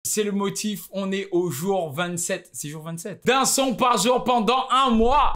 C'est le motif, on est au jour 27, c'est jour 27, d'un son par jour pendant un mois.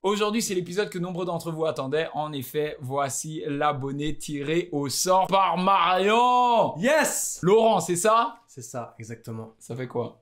Aujourd'hui, c'est l'épisode que nombre d'entre vous attendaient. En effet, voici l'abonné tiré au sort par Marion. Yes! Laurent, c'est ça? C'est ça, exactement. Ça fait quoi?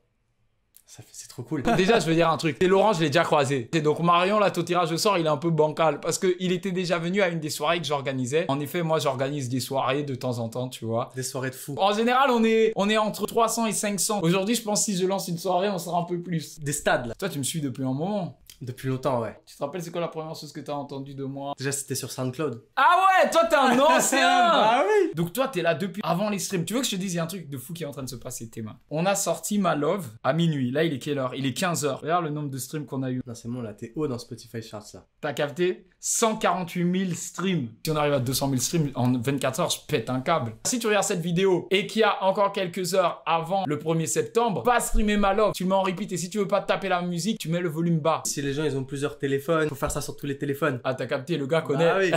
C'est trop cool. Déjà, je veux dire un truc. Et Laurent, je l'ai déjà croisé. Et donc, Marion, là, ton tirage au sort, il est un peu bancal. Parce qu'il était déjà venu à une des soirées que j'organisais. En effet, moi, j'organise des soirées de temps en temps, tu vois. Des soirées de fou. En général, on est entre 300 et 500. Aujourd'hui, je pense que si je lance une soirée, on sera un peu plus. Des stades, là. Toi, tu me suis depuis un moment. Depuis longtemps, ouais. Tu te rappelles, c'est quoi la première chose que t'as entendu de moi? Déjà, c'était sur SoundCloud. Ah ouais, toi, t'es un ancien. Bah oui. Donc toi, t'es là depuis avant les streams. Tu veux que je te dise, il y a un truc de fou qui est en train de se passer, Théma. On a sorti My Love à minuit. Là, il est quelle heure? Il est 15h. Regarde le nombre de streams qu'on a eu. Non, c'est bon, là, t'es haut dans Spotify Charts, là. T'as capté? 148 000 streams. Si on arrive à 200 000 streams en 24 heures, je pète un câble. Si tu regardes cette vidéo et qu'il y a encore quelques heures avant le 1er septembre, pas streamer My Love. Tu le mets en repeat et si tu veux pas te taper la musique, tu mets le volume bas. Si les gens, ils ont plusieurs téléphones, faut faire ça sur tous les téléphones. Ah, t'as capté, le gars connaît. Ah oui.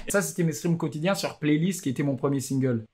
Ça, c'était mes streams quotidiens sur Playlist qui était mon premier single.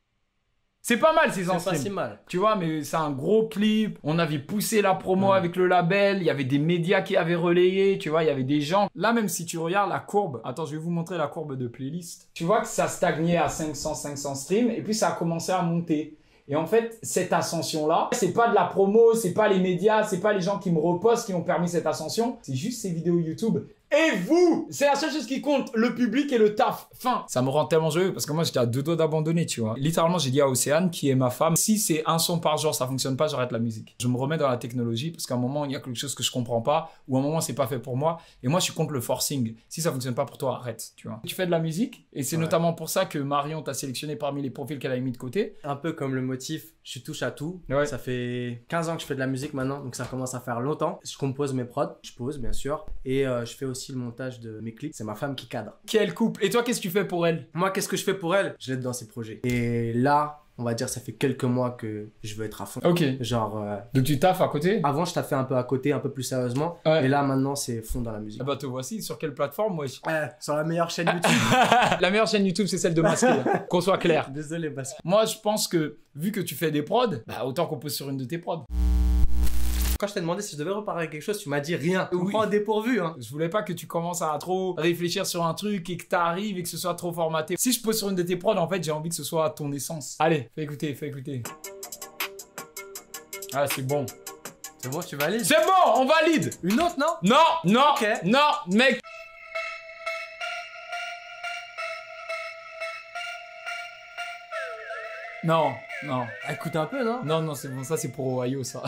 C'est pas mal ces C'est anciens. pas si mal. Tu vois, mais c'est un gros clip. On avait poussé la promo avec le label. Il y avait des médias qui avaient relayé. Tu vois, il y avait des gens. Là, même si tu regardes la courbe. Attends, je vais vous montrer la courbe de Playlist. Tu vois que ça stagnait à 500 streams. Et puis, ça a commencé à monter. Et en fait, cette ascension-là, c'est pas de la promo, c'est pas les médias, c'est pas les gens qui me repostent qui ont permis cette ascension. C'est juste ces vidéos YouTube. Et vous, c'est la seule chose qui compte, le public et le taf. Fin. Ça me rend tellement joyeux parce que moi j'étais à deux doigts d'abandonner, tu vois. Littéralement, j'ai dit à Océane, qui est ma femme, si c'est un son par jour, ça fonctionne pas, j'arrête la musique. Je me remets dans la technologie parce qu'à un moment, il y a quelque chose que je comprends pas ou à un moment, c'est pas fait pour moi. Et moi, je suis contre le forcing. Si ça fonctionne pas pour toi, arrête, tu vois. Tu fais de la musique et c'est notamment pour ça que Marion t'a sélectionné parmi les profils qu'elle a mis de côté. Un peu comme le motif, je touche à tout. Ouais. Ça fait 15 ans que je fais de la musique maintenant, donc ça commence à faire longtemps. Je compose mes prods, je pose bien sûr, et je fais aussi le montage de mes clips. C'est ma femme qui cadre. Quel couple. Et toi, qu'est-ce que tu fais pour elle? Moi, qu'est-ce que je fais pour elle? Je l'aide dans ses projets. Et là, on va dire, ça fait quelques mois que je veux être à fond. Ok. Genre, Donc tu taffes à côté? avant, je taffais un peu à côté, un peu plus sérieusement. Ouais. Et là, maintenant, c'est fond dans la musique. Ah bah te voici, sur quelle plateforme, wesh? Sur la meilleure chaîne YouTube. La meilleure chaîne YouTube, c'est celle de Masqué, hein. Qu'on soit clair. Désolé, parce que Moi, je pense que, vu que tu fais des prods, bah autant qu'on pose sur une de tes prods. quand je t'ai demandé si je devais reparler quelque chose, tu m'as dit rien. Tu me Oui. prends au dépourvu, hein. Je voulais pas que tu commences à trop réfléchir sur un truc et que t'arrives et que ce soit trop formaté. Si je pose sur une de tes prods, en fait, j'ai envie que ce soit ton essence. Allez, fais écouter, fais écouter. Ah, c'est bon. C'est bon, tu valides? C'est bon, on valide! Une autre, non? Non, non, Ok. non, mec! Non, non, Écoute un peu, non? non, non, c'est bon, ça c'est pour Ohio, ça.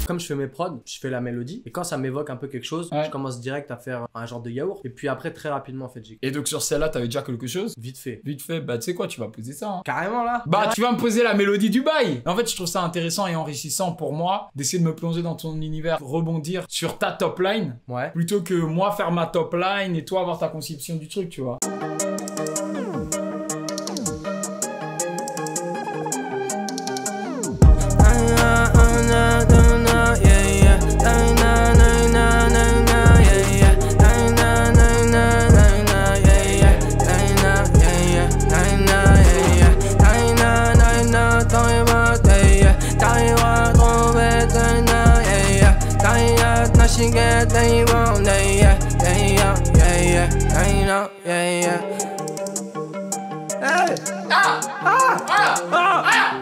Comme je fais mes prods, je fais la mélodie. Et quand ça m'évoque un peu quelque chose, Ouais. je commence direct à faire un genre de yaourt. Et puis après, très rapidement, en fait, j'ai Et donc sur celle-là, t'avais déjà quelque chose? vite fait. Vite fait, bah tu sais quoi, tu vas poser ça, hein. Carrément, là? Bah, tu vas me poser la mélodie du bail. En fait, je trouve ça intéressant et enrichissant pour moi d'essayer de me plonger dans ton univers, rebondir sur ta top line, Ouais. plutôt que moi faire ma top line et toi avoir ta conception du truc, tu vois.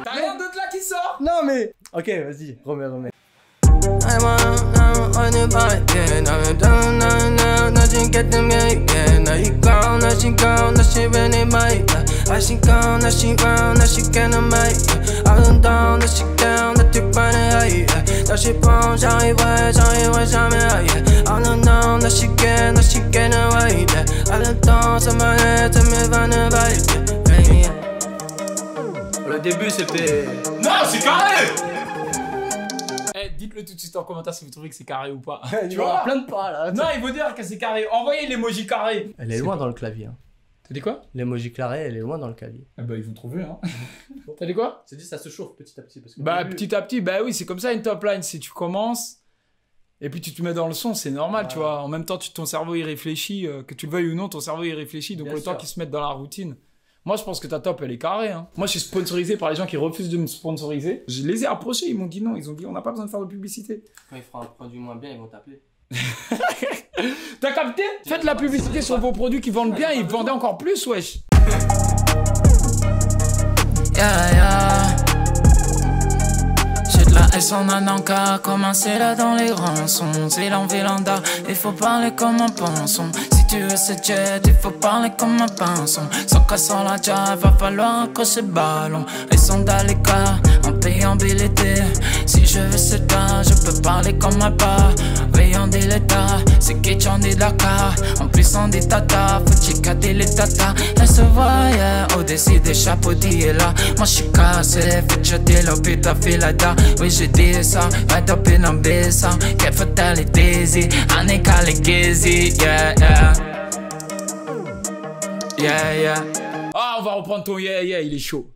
T'as rien d'autre là qui sort? Non, mais... Ok, vas-y, remets. Le début, c'était... Non, c'est carré! Eh, dites-le tout de suite en commentaire si vous trouvez que c'est carré ou pas. Tu vois, plein de pas, là. Non, il faut dire que c'est carré. Envoyez l'emoji carré. Elle est loin dans le clavier, hein. T'as dit quoi? L'emoji carré, elle est loin dans le clavier. Ah bah, ils vont trouver, hein. T'as dit quoi? C'est dit, ça se chauffe petit à petit. Parce que Bah, au début- petit à petit, bah oui, c'est comme ça une top line. Si tu commences et puis tu te mets dans le son, c'est normal, Ouais. tu vois. En même temps, ton cerveau il réfléchit, que tu le veuilles ou non, ton cerveau il réfléchit. Donc Bien le temps sûr. qu'il se mette dans la routine. Moi, je pense que ta top, elle est carrée. Hein. Moi, je suis sponsorisé par les gens qui refusent de me sponsoriser. Je les ai approchés, ils m'ont dit non. Ils ont dit, on n'a pas besoin de faire de publicité. Quand il fera un produit moins bien, ils vont t'appeler. T'as capté? Faites la publicité sur vos produits qui vendent bien et vendez encore plus, wesh. Yeah, yeah. J'ai de la S en Ananka, commencé là dans les grands sons. C'est l'envélanda, il faut parler comme un pinson. Si tu veux ce jet, il faut parler comme un pinson. Sans cassant la jave, va falloir accrocher le ballon. Ils sont dans l'écart, en payabilité. Si je veux ce tas, je peux parler comme un pas. Veillant des l'état, c'est qui j'en ai de la car. En plus on dit tata, faut chicader les tata. Elle se voyait au-dessus des chapeaux d'hier là. Moi j'suis cassé, fait jeter l'opé ta filada. Oui j'ai dit ça, right up in a bissa. Quelle fatalité, Annika les gazy, yeah yeah. Yeah yeah. Ah, on va reprendre ton yeah yeah, il est chaud.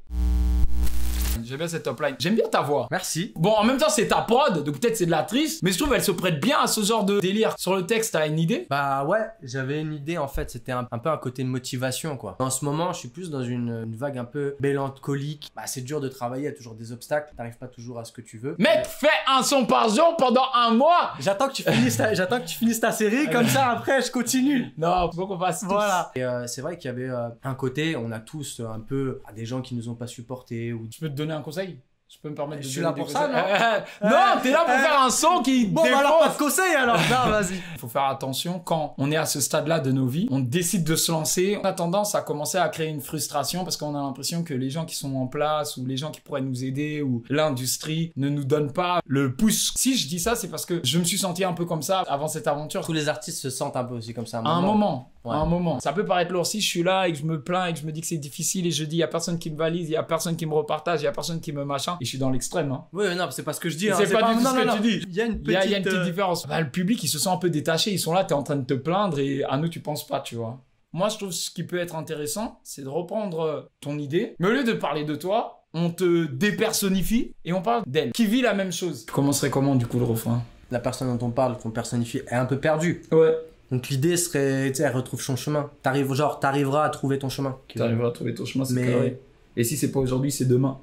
J'aime bien cette top line. J'aime bien ta voix. Merci. Bon, en même temps, c'est ta prod, donc peut-être c'est de la triche, mais je trouve qu'elle se prête bien à ce genre de délire. Sur le texte, t'as une idée? Bah ouais, j'avais une idée en fait, c'était un peu un côté de motivation quoi. En ce moment, je suis plus dans une vague un peu mélancolique. Bah c'est dur de travailler, il y a toujours des obstacles, t'arrives pas toujours à ce que tu veux. Mec, fais un son par jour pendant un mois. J'attends que tu finisses ta série, comme ça après je continue. Non, faut qu'on fasse tous. Voilà. Et c'est vrai qu'il y avait un côté, on a tous un peu des gens qui nous ont pas supportés ou... Je peux te donner un conseil? Je peux me permettre de Je suis là pour ça, non? Non, t'es là pour faire un son qui Bon, bah alors pas de conseil alors. Non, vas-y. Il faut faire attention quand on est à ce stade-là de nos vies, on décide de se lancer, on a tendance à commencer à créer une frustration parce qu'on a l'impression que les gens qui sont en place ou les gens qui pourraient nous aider ou l'industrie ne nous donnent pas le pouce. Si je dis ça, c'est parce que je me suis senti un peu comme ça avant cette aventure. Tous les artistes se sentent un peu aussi comme ça. À un moment. Ouais. À un moment. Ça peut paraître lourd si je suis là et que je me plains et que je me dis que c'est difficile et je dis il y a personne qui me valise, il y a personne qui me repartage, il y a personne qui me machin et je suis dans l'extrême. Hein. Oui, non, c'est pas ce que je dis. Hein. C'est pas du tout ce que tu dis. Il y a une petite, il y a une petite différence. Bah, le public, il se sent un peu détaché. Ils sont là, t'es en train de te plaindre et à nous, tu penses pas, tu vois. Moi, je trouve ce qui peut être intéressant, c'est de reprendre ton idée. Mais au lieu de parler de toi, on te dépersonnifie et on parle d'elle qui vit la même chose. Tu commencerais comment, du coup, le refrain? La personne dont on parle, qu'on personnifie, est un peu perdue. Ouais. Donc l'idée serait, tu sais, elle retrouve son chemin. T'arriveras à trouver ton chemin. T'arriveras à trouver ton chemin, c'est Mais... carré. Et si c'est pas aujourd'hui, c'est demain.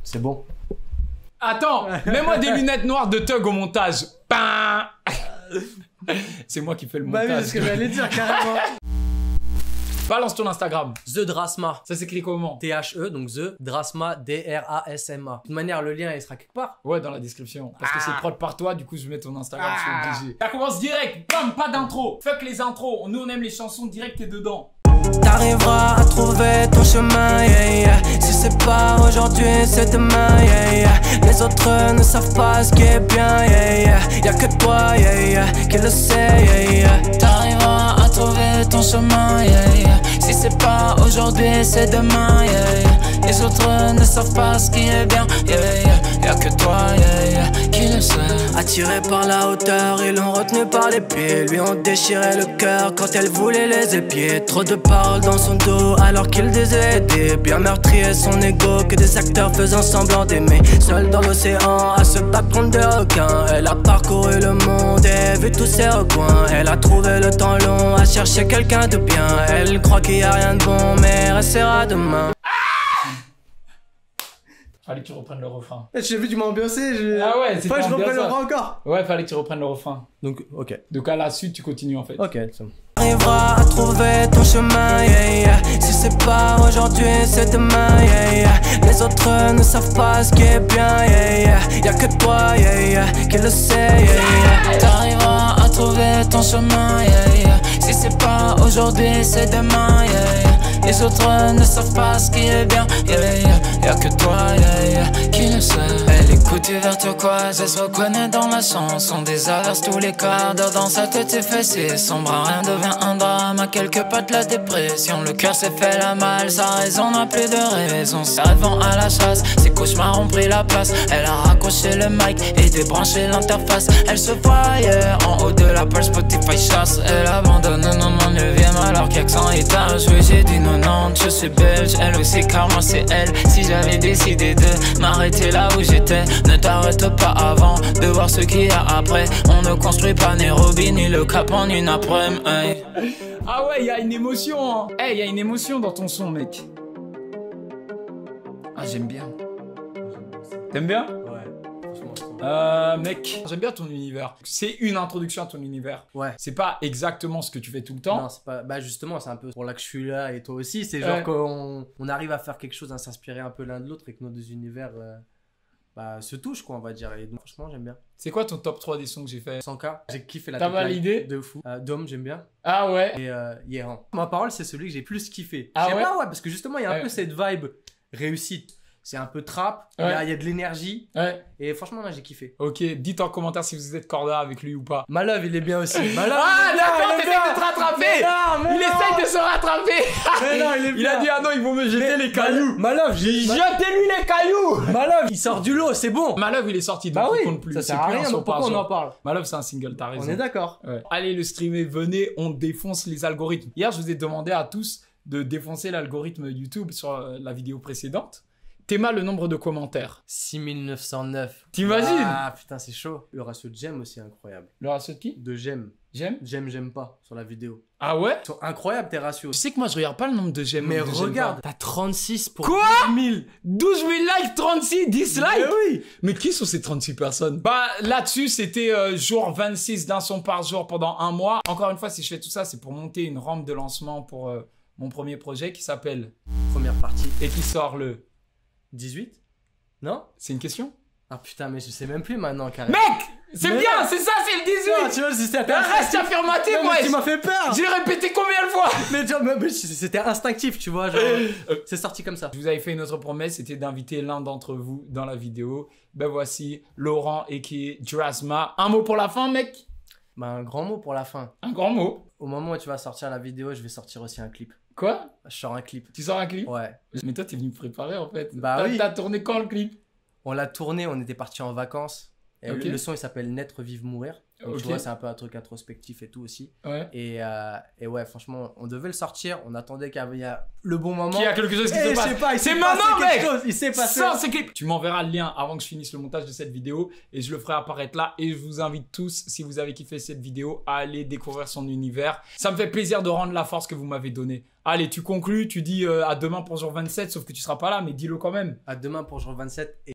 C'est bon. Attends, mets-moi des lunettes noires de Thug au montage. Pain. C'est moi qui fais le montage. Bah oui, c'est ce que j'allais dire, carrément. Balance ton Instagram. The Drasma. Ça s'écrit comment? THE, donc The Drasma, D-R-A-S-M-A. De toute manière, le lien, il sera quelque part. Ouais, dans la description. Parce que c'est prod par toi, du coup, je mets ton Instagram, je suis obligé. Ça commence direct, bam, pas d'intro. Fuck les intros, nous on aime les chansons direct et dedans. T'arriveras à trouver ton chemin, yeah, yeah. Si c'est pas aujourd'hui, c'est demain, yeah, yeah. Les autres ne savent pas ce qui est bien, yeah, yeah. Y'a que toi, yeah, yeah, qui le sait, yeah, yeah. T'arriveras à trouver ton chemin, yeah, yeah. Si c'est pas aujourd'hui, c'est demain, yeah, yeah. Les autres ne savent pas ce qui est bien, yeah, yeah. Y'a que toi, yeah, yeah, qui le sait. Attiré par la hauteur, ils l'ont retenu par les pieds. Lui ont déchiré le cœur quand elle voulait les épier. Trop de paroles dans son dos alors qu'il disait aider. Bien meurtrier son ego que des acteurs faisant semblant d'aimer. Seule dans l'océan à se battre contre des requins. Elle a parcouru le monde et vu tous ses recoins. Elle a trouvé le temps long à chercher quelqu'un de bien. Elle croit qu'il y a rien de bon mais restera demain. Fallait que tu reprennes le refrain. J'ai vu, tu m'as ambiancé. Ah ouais, c'est pas que je reprenne le ça. refrain encore. Ouais, fallait que tu reprennes le refrain. Donc, ok. Donc à la suite, tu continues en fait. Ok, c'est bon. T'arriveras à trouver ton chemin, yeah, yeah. Si c'est pas aujourd'hui, c'est demain, yeah, yeah. Les autres ne savent pas ce qui est bien, yeah, yeah. Y'a que toi, yeah, yeah, qui le sait, yeah, yeah. T'arriveras à trouver ton chemin, yeah, yeah. Si c'est pas aujourd'hui, c'est demain, yeah, yeah. Les autres ne savent pas ce qui est bien, yeah, yeah. Y'a que toi, yeah, yeah, qui le sait. Elle écoute vers turquoise, elle se reconnaît dans la chanson. Des averses tous les quarts d'heure dans sa tête, ses fessées sombre, rien devient un drame. À quelques pas de la dépression, le cœur s'est fait la malle. Sa raison n'a plus de raison. Ses rêves vont à la chasse, ses cauchemars ont pris la place. Elle a raccroché le mic et débranché l'interface. Elle se voyait en haut de la page Spotify chasse. Elle abandonne mon 9ème alors qu'il y a que 100 étages. Oui, j'ai dit non, non, je suis belge. Elle aussi car moi c'est elle. Si j'avais décidé de m'arrêter là où j'étais, ne t'arrête pas avant de voir ce qu'il y a après. On ne construit pas Nairobi ni le Cap en une après-midi. Ah ouais, il y a une émotion. Hein. Eh, il y a une émotion dans ton son, mec. Ah, j'aime bien. T'aimes bien? Ouais, franchement. Mec, j'aime bien ton univers. C'est une introduction à ton univers. Ouais. C'est pas exactement ce que tu fais tout le temps. Non, c'est pas. Bah, justement, c'est un peu pour là que je suis là et toi aussi. C'est genre Ouais. qu'on arrive à faire quelque chose, à s'inspirer un peu l'un de l'autre et que nos deux univers se touchent, quoi, on va dire. Et donc, franchement, j'aime bien. C'est quoi ton top 3 des sons que j'ai fait? 100K, j'ai kiffé la T'as top line validé? de fou. Dom, j'aime bien. Ah ouais. Et Yeran. Ma parole, c'est celui que j'ai plus kiffé. Ah Je sais ouais pas, ouais, parce que justement, il y a un Ouais. peu cette vibe réussite. C'est un peu trap, il Ouais. y a de l'énergie. Ouais. Et franchement, là, j'ai kiffé. Ok, dites en commentaire si vous êtes corda avec lui ou pas. Ma love, il est bien aussi. Ma love, Ah il est bien, d'accord, il est t'essayes bien. de te rattraper. Non, mais Il non. essaye de se rattraper. Mais non, il est Il bien. a dit ah non, ils vont me jeter les cailloux. Ma love, Jetez-lui les cailloux. Ma love, il sort du lot, c'est bon. Ma love, il est sorti, donc Bah il oui, compte plus. ça C'est sert à plus un rien, son donc par pourquoi on jour. en parle? Ma love, c'est un single, t'as raison. On est d'accord. Ouais. Allez le streamer, venez, on défonce les algorithmes. Hier, je vous ai demandé à tous de défoncer l'algorithme YouTube sur la vidéo précédente. Théma le nombre de commentaires. 6909. T'imagines? Ah putain, c'est chaud. Le ratio de j'aime aussi est incroyable. Le ratio de qui? De j'aime. J'aime? J'aime pas sur la vidéo. Ah ouais? Ils sont incroyables tes Tu ratios. sais que moi, je regarde pas le nombre de j'aime. Mais ou de j'aime regarde, pas. t'as 36 pour Quoi 10 000. 12 000 likes, 36 dislikes. Mais oui. Mais qui sont ces 36 personnes? Bah là-dessus, c'était jour 26 d'un son par jour pendant un mois. Encore une fois, si je fais tout ça, c'est pour monter une rampe de lancement pour mon premier projet qui s'appelle Première partie. et qui sort le... 18? Non? C'est une question? Ah putain, mais je sais même plus maintenant, carrément. Mec! C'est Mais bien, non. c'est ça, c'est le 18! Non, tu vois, c'était Reste affirmatif, Non, moi! mais tu m'as fait peur. J'ai répété combien de fois? Mais tu vois, mais c'était instinctif, tu vois, genre, c'est sorti comme ça. Je vous avais fait une autre promesse, c'était d'inviter l'un d'entre vous dans la vidéo. Ben voici, Laurent et qui est Drasma. Un mot pour la fin, mec? Bah, un grand mot pour la fin. Un grand mot. Au moment où tu vas sortir la vidéo, je vais sortir aussi un clip. Quoi? Je sors un clip. Tu sors un clip? Ouais. Mais toi, t'es venu me préparer en fait. Bah oui. T'as tourné quand le clip? On l'a tourné, on était parti en vacances. Et Ok. le son, il s'appelle Naître, Vivre, Mourir. Donc, Ok. tu vois, c'est un peu un truc introspectif et tout aussi. Ouais. Et ouais, franchement, on devait le sortir. On attendait qu'il y a le bon moment. Qu'il y a quelque chose qui Et se je passe. sais pas, il C'est s'est maintenant, passé quelque mec! chose, il s'est passé. Sors ce clip. Tu m'enverras le lien avant que je finisse le montage de cette vidéo et je le ferai apparaître là. Et je vous invite tous, si vous avez kiffé cette vidéo, à aller découvrir son univers. Ça me fait plaisir de rendre la force que vous m'avez donnée. Allez, tu conclus, tu dis à demain pour jour 27, sauf que tu seras pas là, mais dis-le quand même. À demain pour jour 27.